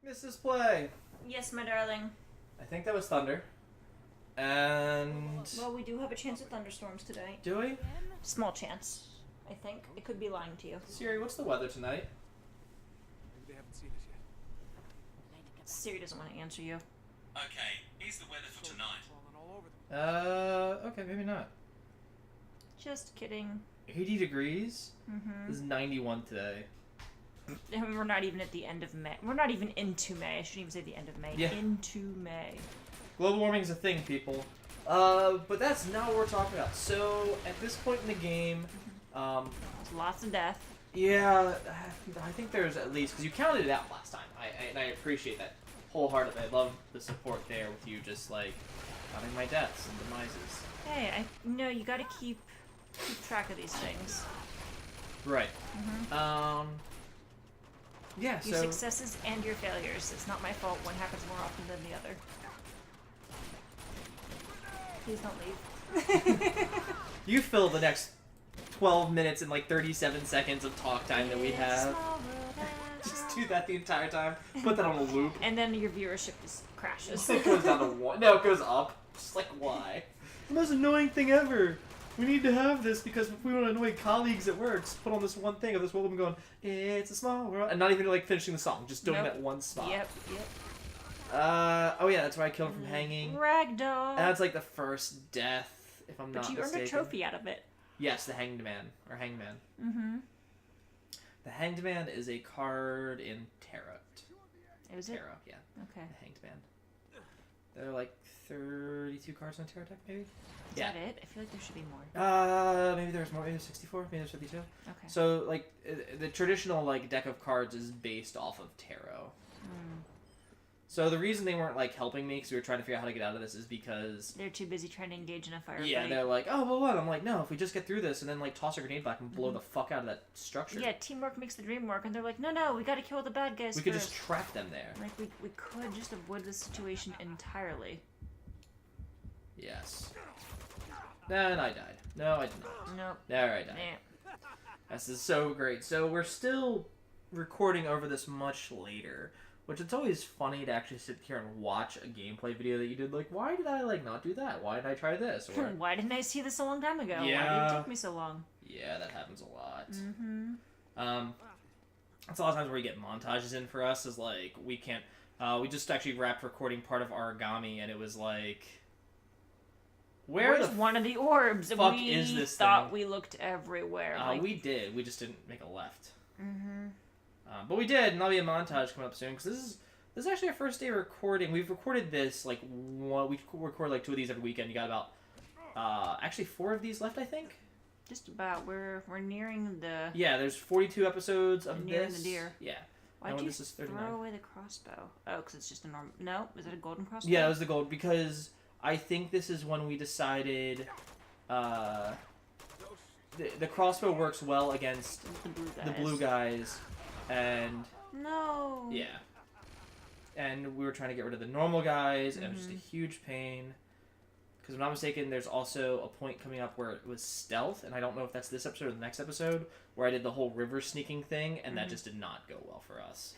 Mrs. Play. Yes, my darling. I think that was thunder. And Well, we do have a chance of thunderstorms today. do we? Small chance, I think. It could be lying to you. Siri, what's the weather tonight? Maybe they haven't seen us yet. Siri doesn't want to answer you. Okay, here's the weather for tonight. Falling all over them. Okay, maybe not. Just kidding. 80 degrees? Mm-hmm. This is 91 today. And we're not even at the end of May. We're not even into May. I shouldn't even say the end of May. Yeah. Into May. Global warming is a thing, people. But that's not what we're talking about. So, at this point in the game, There's lots of death. yeah, I think there's at least, because you counted it out last time, and I appreciate that wholeheartedly. I love the support there with you just, like, counting my deaths and demises. Hey, you gotta keep track of these things. Right. Yeah, Your so... successes and your failures. It's not my fault. One happens more often than the other. Please don't leave. You fill the next 12 minutes and like 37 seconds of talk time that we have. Just do that the entire time. Put that on a loop. And then your viewership just crashes. It goes down to 1. No, it goes up. Just like, why? The most annoying thing ever. We need to have this because if we want to annoy colleagues at work, just put on this one thing of this woman going, "It's a small world," and not even like finishing the song, just doing that one spot. Yep. Oh yeah, that's why I killed him from hanging. Ragdoll. That's like the first death, if I'm not mistaken. But you earned a trophy out of it. Yes, the Hanged Man, or Hangman. Mm-hmm. The Hanged Man is a card in Tarot. Is it? Tarot, yeah. Okay. The Hanged Man. There are like 32 cards in a Tarot deck, maybe? Is that it? I feel like there should be more. Maybe there's more. Maybe there's 64. Maybe there's 52. Okay. So, like, the traditional like deck of cards is based off of Tarot. So the reason they weren't like helping me because we were trying to figure out how to get out of this is because They're too busy trying to engage in a firefight. yeah, they're like, oh, well, what? I'm like, no, if we just get through this and then like toss a grenade back and blow the fuck out of that structure, Yeah, teamwork makes the dream work, and they're like, no, we gotta kill the bad guys we first. could just trap them there. Like, we could just avoid this situation entirely. Yes. Then I died. No, I did not. Nope. There I died. Yeah. This is so great. So we're still recording over this much later, which it's always funny to actually sit here and watch a gameplay video that you did. Like, why did I like not do that? Why did I try this? Or Why didn't I see this a long time ago? Why Yeah. did it take me so long? yeah, that happens a lot. Mm-hmm. That's a lot of times where we get montages in for us. Is like we can't. We just actually wrapped recording part of origami, and it was like, Where's one of the orbs? fuck We is this thought thing? we looked everywhere. We did. We just didn't make a left. But we did, and there'll be a montage coming up soon because this is actually our first day recording. We've recorded this like we record like 2 of these every weekend. You got about actually 4 of these left, I think. Just about. We're nearing the. Yeah, there's 42 episodes of Nearing this. the deer. Yeah. Why'd No, you this is 39. throw away the crossbow? Oh, because it's just a normal. No, is it a golden crossbow? Yeah, it was the gold because I think this is when we decided the crossbow works well against The blue guys. the blue guys, and No. yeah, and we were trying to get rid of the normal guys, and it was just a huge pain. Because if I'm not mistaken, there's also a point coming up where it was stealth, and I don't know if that's this episode or the next episode, where I did the whole river sneaking thing, and that just did not go well for us.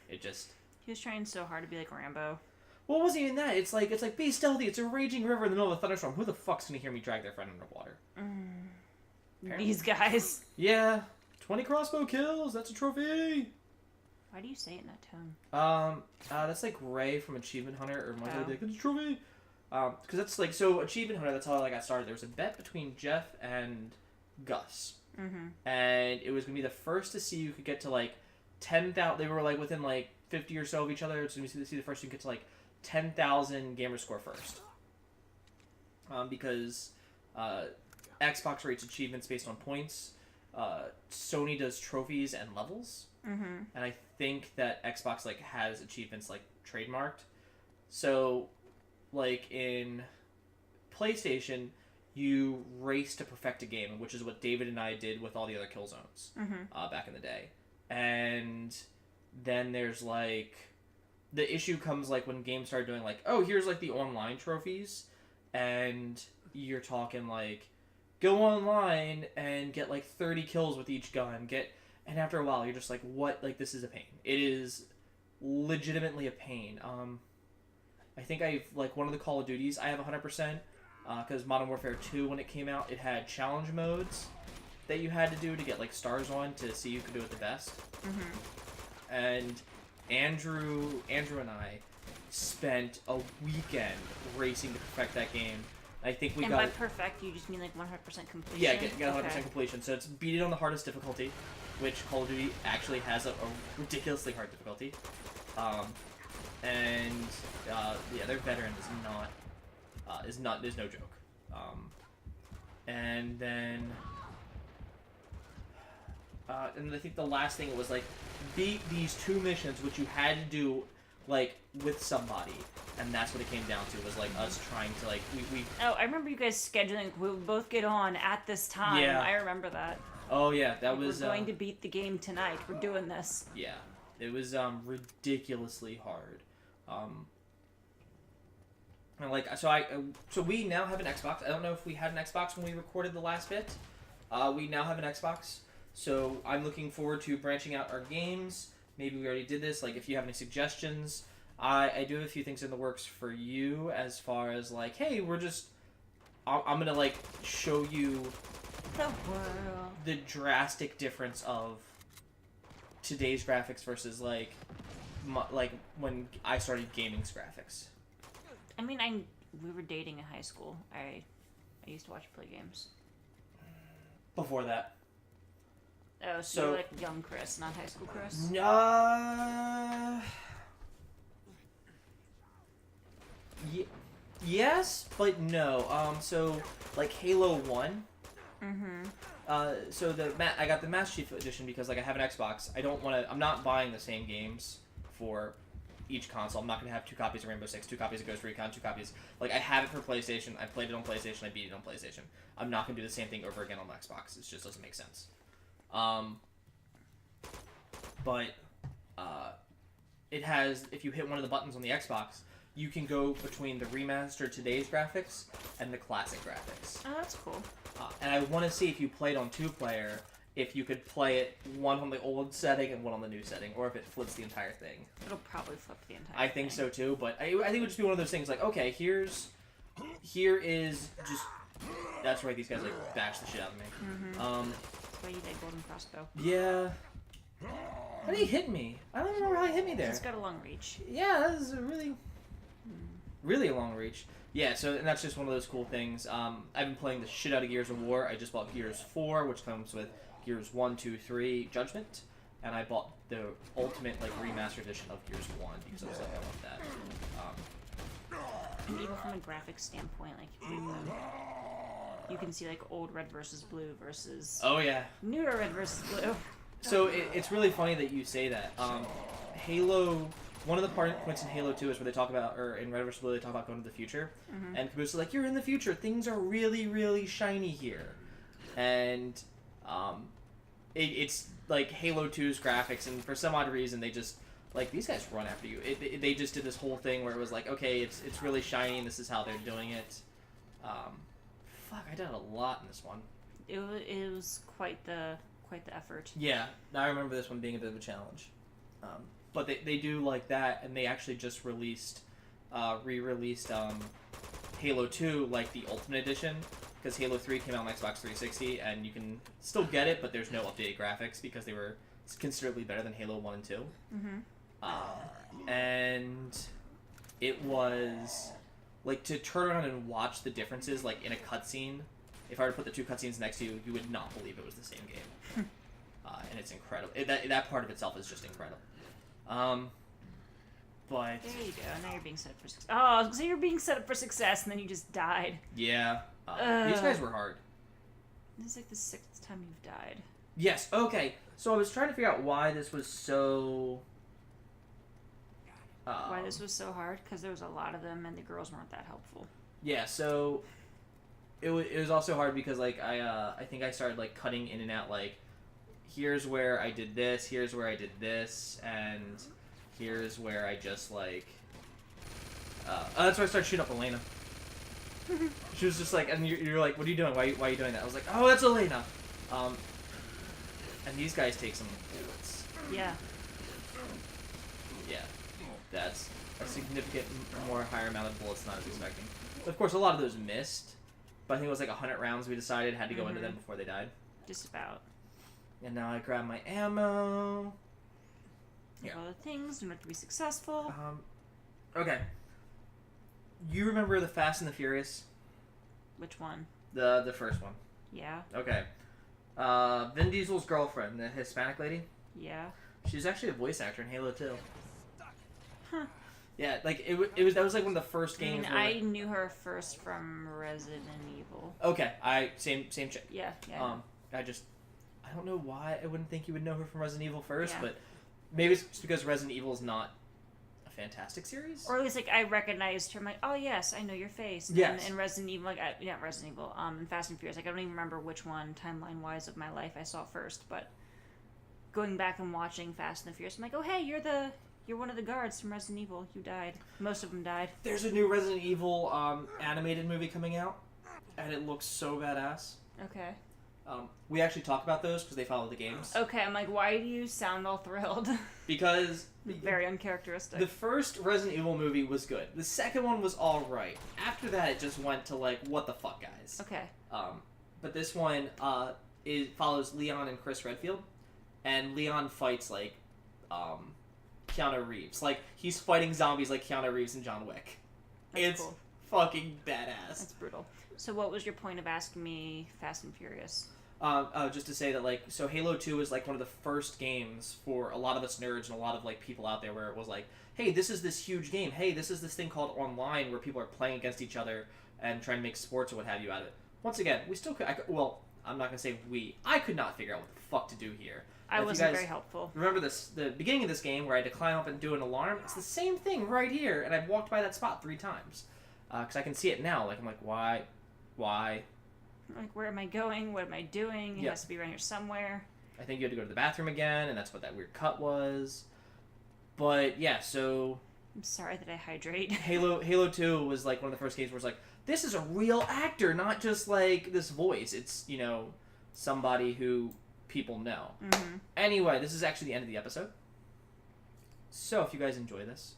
It just... He was trying so hard to be like Rambo. Well, it wasn't even that. It's like, be stealthy. It's a raging river in the middle of a thunderstorm. Who the fuck's gonna hear me drag their friend underwater? These guys. Yeah. 20 crossbow kills. That's a trophy. Why do you say it in that tone? That's like Ray from Achievement Hunter, or Michael Oh. Dick. It's a trophy. Because that's like, so Achievement Hunter, that's how I got started. There was a bet between Jeff and Gus. And it was going to be the first to see who could get to like 10,000. They were like within like 50 or so of each other. So we see the first who could get to like 10,000 gamer score first. Because Xbox rates achievements based on points. Sony does trophies and levels. And I think that Xbox like has achievements like trademarked. So like in PlayStation, you race to perfect a game, which is what David and I did with all the other kill zones back in the day. And then there's like the issue comes like when games start doing like, oh, here's like the online trophies, and you're talking like go online and get like 30 kills with each gun, and after a while you're just like, what? Like, this is a pain. It is legitimately a pain. I think I've like one of the Call of Duties I have 100%, because Modern Warfare 2 when it came out it had challenge modes that you had to do to get like stars on to see who could do it the best. And Andrew and I spent a weekend racing to perfect that game. I think we and got by it. perfect, you just mean like 100% completion? Yeah, get 100% Okay. completion. So it's beat it on the hardest difficulty, which Call of Duty actually has a ridiculously hard difficulty. And the other veteran is not there's no joke. And then and I think the last thing was like beat these 2 missions which you had to do like with somebody, and that's what it came down to, was like us trying to like we Oh, I remember you guys scheduling. We'll both get on at this time. Yeah. I remember that. oh yeah, that Like, was we're going to beat the game tonight. We're doing this. yeah, it was ridiculously hard. And like so we now have an Xbox. I don't know if we had an Xbox when we recorded the last bit. We now have an Xbox, so I'm looking forward to branching out our games. Maybe we already did this. Like, if you have any suggestions, I do have a few things in the works for you as far as like, hey, I'm gonna like show you The world. the drastic difference of today's graphics versus like when I started gaming's graphics. I mean, we were dating in high school. I used to watch you play games. Before that. Oh, so you're like young Chris, not high school Chris? Yes, but no. So like Halo 1. So I got the Master Chief Edition because like I have an Xbox. I'm not buying the same games for each console. I'm not gonna have 2 copies of Rainbow Six, 2 copies of Ghost Recon, 2 copies. Like, I have it for PlayStation. I played it on PlayStation. I beat it on PlayStation. I'm not gonna do the same thing over again on Xbox. It just doesn't make sense. But it has, if you hit one of the buttons on the Xbox, you can go between the remastered today's graphics and the classic graphics. Oh, that's cool. And I want to see if you played on 2-player, if you could play it one on the old setting and one on the new setting, or if it flips the entire thing. It'll probably flip the entire I think thing. so too, but I think it would just be one of those things like, okay, here is just, that's right, these guys like bash the shit out of me. That's why you get golden crossbow. Yeah. How did he hit me? I don't remember how he hit me there. It's got a long reach. Yeah, that is a really a long reach. Yeah, so and that's just one of those cool things. I've been playing the shit out of Gears of War. I just bought Gears 4, which comes with Gears 1, 2, 3, Judgment, and I bought the ultimate like remastered edition of Gears 1 because I was like, I want that. And even from a graphics standpoint, like you can see like old red versus blue versus Oh yeah. newer red versus blue. So it's really funny that you say that. Halo, one of the points in Halo 2 is where they talk about, or in Red vs. Blue, they talk about going to the future. And Caboose is like, you're in the future. Things are really, really shiny here. And it's like Halo 2's graphics, and for some odd reason, they just, like, these guys run after you. They just did this whole thing where it was like, okay, it's really shiny, and this is how they're doing it. Fuck, I did a lot in this one. It was quite the effort. Yeah, I remember this one being a bit of a challenge. But they do like that, and they actually just re-released Halo 2, like the Ultimate Edition, because Halo 3 came out on Xbox 360, and you can still get it, but there's no updated graphics because they were considerably better than Halo 1 and 2. And it was, like, to turn around and watch the differences, like, in a cutscene. If I were to put the 2 cutscenes next to you, you would not believe it was the same game. And it's incredible. That part of itself is just incredible. But There you go. Now you're being set up for success. Oh, so you're being set up for success, and then you just died. yeah, these guys were hard. This is like the 6th time you've died. Yes. Okay. So I was trying to figure out why this was so. Why this was so hard? Because there was a lot of them, and the girls weren't that helpful. Yeah. So it was also hard because like I think I started like cutting in and out, like, here's where I did this, here's where I did this, and here's where I just like that's why I started shooting up Elena. She was just like, and you're like, what are you doing? Why are you doing that? I was like, oh, that's Elena. And these guys take some bullets. Yeah. Yeah. significant more higher amount of bullets than I was expecting. Of course, a lot of those missed, but I think it was like 100 rounds we decided had to go into them before they died. Just about. And now I grab my ammo. Yeah. All the things in order to be successful. Okay. You remember the Fast and the Furious? Which one? The first one. Yeah. Okay. Vin Diesel's girlfriend, the Hispanic lady. Yeah. She's actually a voice actor in Halo 2. Huh. Yeah, like it was that was like one of the first games. I knew her first from Resident Evil. Okay, same chick. Yeah. I don't know why I wouldn't think you would know her from Resident Evil first, Yeah. but maybe it's just because Resident Evil is not a fantastic series. Or at least like I recognized her. I'm like, oh yes, I know your face. Yes. And Resident Evil, Resident Evil. And Fast and Furious. Like I don't even remember which one timeline wise of my life I saw first, but going back and watching Fast and the Furious, I'm like, oh hey, you're one of the guards from Resident Evil. You died. Most of them died. There's a new Resident Evil animated movie coming out, and it looks so badass. Okay. We actually talk about those because they follow the games. Okay, I'm like, why do you sound all thrilled? Because very uncharacteristic. the first Resident Evil movie was good. The second one was all right. After that, it just went to like, what the fuck, guys? Okay. But this one follows Leon and Chris Redfield, and Leon fights like Keanu Reeves. Like he's fighting zombies like Keanu Reeves and John Wick. That's it's cool. fucking badass. That's brutal. So what was your point of asking me Fast and Furious? Just to say that, like, so Halo 2 is, like, one of the first games for a lot of us nerds and a lot of, like, people out there where it was like, hey, this is this huge game. Hey, this is this thing called online where people are playing against each other and trying to make sports or what have you out of it. Once again, we still could, well, I'm not going to say we. I could not figure out what the fuck to do here. I wasn't very helpful. Remember the beginning of this game where I had to climb up and do an alarm? It's the same thing right here, and I've walked by that spot 3 times. Because I can see it now. Like, I'm like, why? Like, where am I going? What am I doing? It has to be around here somewhere. I think you had to go to the bathroom again, and that's what that weird cut was. But, yeah, so... I'm sorry that I hydrate. Halo 2 was, like, one of the first games where it's like, this is a real actor, not just, like, this voice. It's, you know, somebody who people know. Mm-hmm. Anyway, this is actually the end of the episode. So, if you guys enjoy this,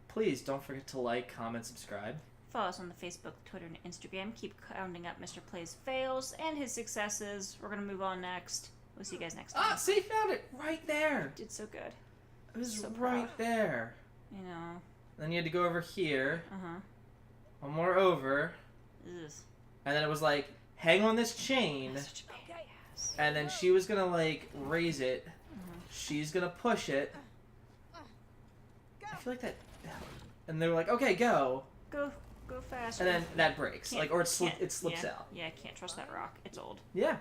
please don't forget to like, comment, subscribe. Follow us on the Facebook, Twitter, and Instagram. Keep counting up Mr. Play's fails and his successes. We're going to move on next. We'll see you guys next time. Ah, see, found it! Right there! Did so good. It was So right proud. there. You know. Then you had to go over here. Uh-huh. One more over. Ugh. And then it was like, hang on this chain. That's such a pain in the ass. And then she was gonna, like, raise it. She's gonna push it. I feel like that... And they were like, okay, go. Go fast. And then that breaks. Can't- Like, or it slips yeah, out. Yeah, I can't trust that rock. It's old. Yeah.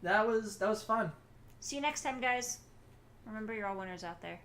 That was fun. See you next time, guys. Remember, you're all winners out there.